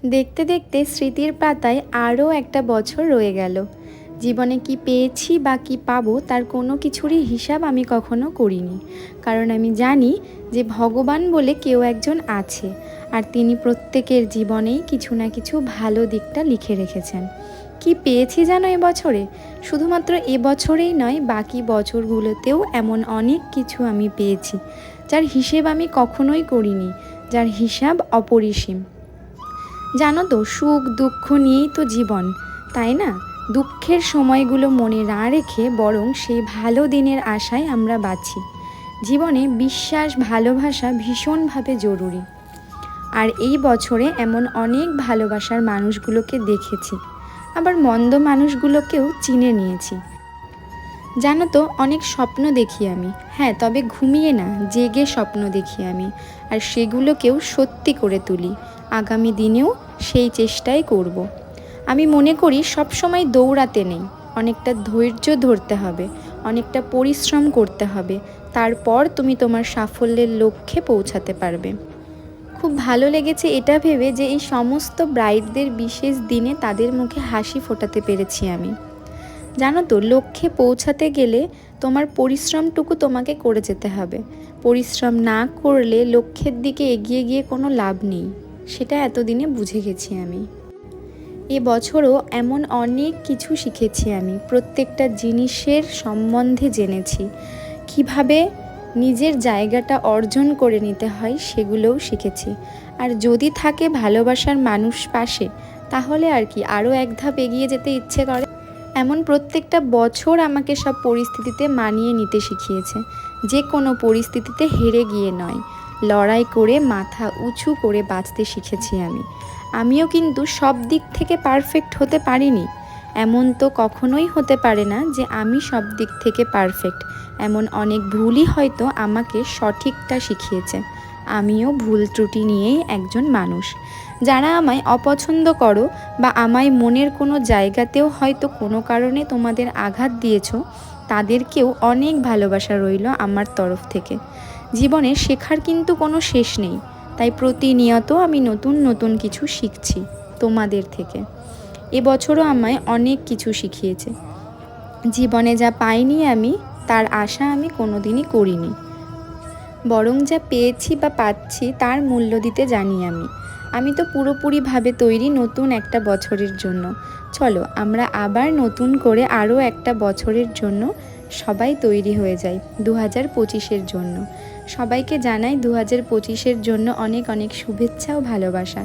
দেখতে দেখতে স্মৃতির পাতায় আরও একটা বছর রয়ে গেল। জীবনে কি পেয়েছি বা কি পাবো তার কোনো কিছুরই হিসাব আমি কখনো করিনি, কারণ আমি জানি যে ভগবান বলে কেউ একজন আছে, আর তিনি প্রত্যেকের জীবনেই কিছু না কিছু ভালো দিকটা লিখে রেখেছেন। কি পেয়েছি জানো এবছরে? শুধুমাত্র এবছরেই নয়, বাকি বছরগুলোতেও এমন অনেক কিছু আমি পেয়েছি যার হিসেব আমি কখনোই করিনি, যার হিসাব অপরিসীম। জানো তো, সুখ দুঃখ নিয়েই তো জীবন, তাই না? দুঃখের সময়গুলো মনে না রেখে বরং সেই ভালো দিনের আশায় আমরা বাঁচি। জীবনে বিশ্বাস ভালোবাসা ভীষণভাবে জরুরি। আর এই বছরে এমন অনেক ভালোবাসার মানুষগুলোকে দেখেছি, আবার মন্দ মানুষগুলোকেও চিনে নিয়েছি। জানো তো, অনেক স্বপ্ন দেখি আমি, হ্যাঁ, তবে ঘুমিয়ে না, জেগে স্বপ্ন দেখি আমি, আর সেগুলোকেও সত্যি করে তুলি। আগামী দিনেও সেই চেষ্টাই করব। আমি মনে করি সবসময় দৌড়াতে নেই, অনেকটা ধৈর্য ধরতে হবে, অনেকটা পরিশ্রম করতে হবে, তারপর তুমি তোমার সাফল্যের লক্ষ্যে পৌঁছাতে পারবে। খুব ভালো লেগেছে এটা ভেবে যে এই সমস্ত ব্রাইডদের বিশেষ দিনে তাদের মুখে হাসি ফোটাতে পেরেছি আমি। জানো তো, লক্ষ্যে পৌঁছাতে গেলে তোমার পরিশ্রমটুকু তোমাকে করে যেতে হবে। পরিশ্রম না করলে লক্ষ্যের দিকে এগিয়ে গিয়ে কোনো লাভ নেই, সেটা এতদিনে বুঝে গেছি আমি। এ বছরও এমন অনেক কিছু শিখেছি আমি, প্রত্যেকটা জিনিসের সম্বন্ধে জেনেছি, কিভাবে নিজের জায়গাটা অর্জন করে নিতে হয় সেগুলোও শিখেছি। আর যদি থাকে ভালোবাসার মানুষ পাশে, তাহলে আর কি, আরও এক ধাপ এগিয়ে যেতে ইচ্ছে করে। এমন প্রত্যেকটা বছর আমাকে সব পরিস্থিতিতে মানিয়ে নিতে শিখিয়েছে। যে কোনো পরিস্থিতিতে হেরে গিয়ে নয়, লড়াই করে মাথা উঁচু করে বাঁচতে শিখেছি আমি। আমিও কিন্তু সব দিক থেকে পারফেক্ট হতে পারিনি, এমন তো কখনোই হতে পারে না যে আমি সব দিক থেকে পারফেক্ট। এমন অনেক ভুলই হয়তো আমাকে সঠিকটা শিখিয়েছে। আমিও ভুল ত্রুটি নিয়েই একজন মানুষ। যারা আমায় অপছন্দ করো বা আমায় মনের কোনো জায়গাতেও হয়তো কোনো কারণে তোমাদের আঘাত দিয়েছো, তাদেরকেও অনেক ভালোবাসা রইল আমার তরফ থেকে। জীবনে শেখার কিন্তু কোনো শেষ নেই, তাই প্রতিনিয়ত আমি নতুন নতুন কিছু শিখছি তোমাদের থেকে। এবছরও আমায় অনেক কিছু শিখিয়েছে। জীবনে যা পাইনি আমি, তার আশা আমি কোনোদিনই করিনি, বরং যা পেয়েছি বা পাচ্ছি তার মূল্য দিতে জানি আমি। আমি তো পুরোপুরিভাবে তৈরি নতুন একটা বছরের জন্য। চলো আমরা আবার নতুন করে আরও একটা বছরের জন্য সবাই তৈরি হয়ে যাই 2025-এর জন্য। সবাইকে জানাই 2025-এর জন্য অনেক অনেক শুভেচ্ছা ও ভালোবাসা।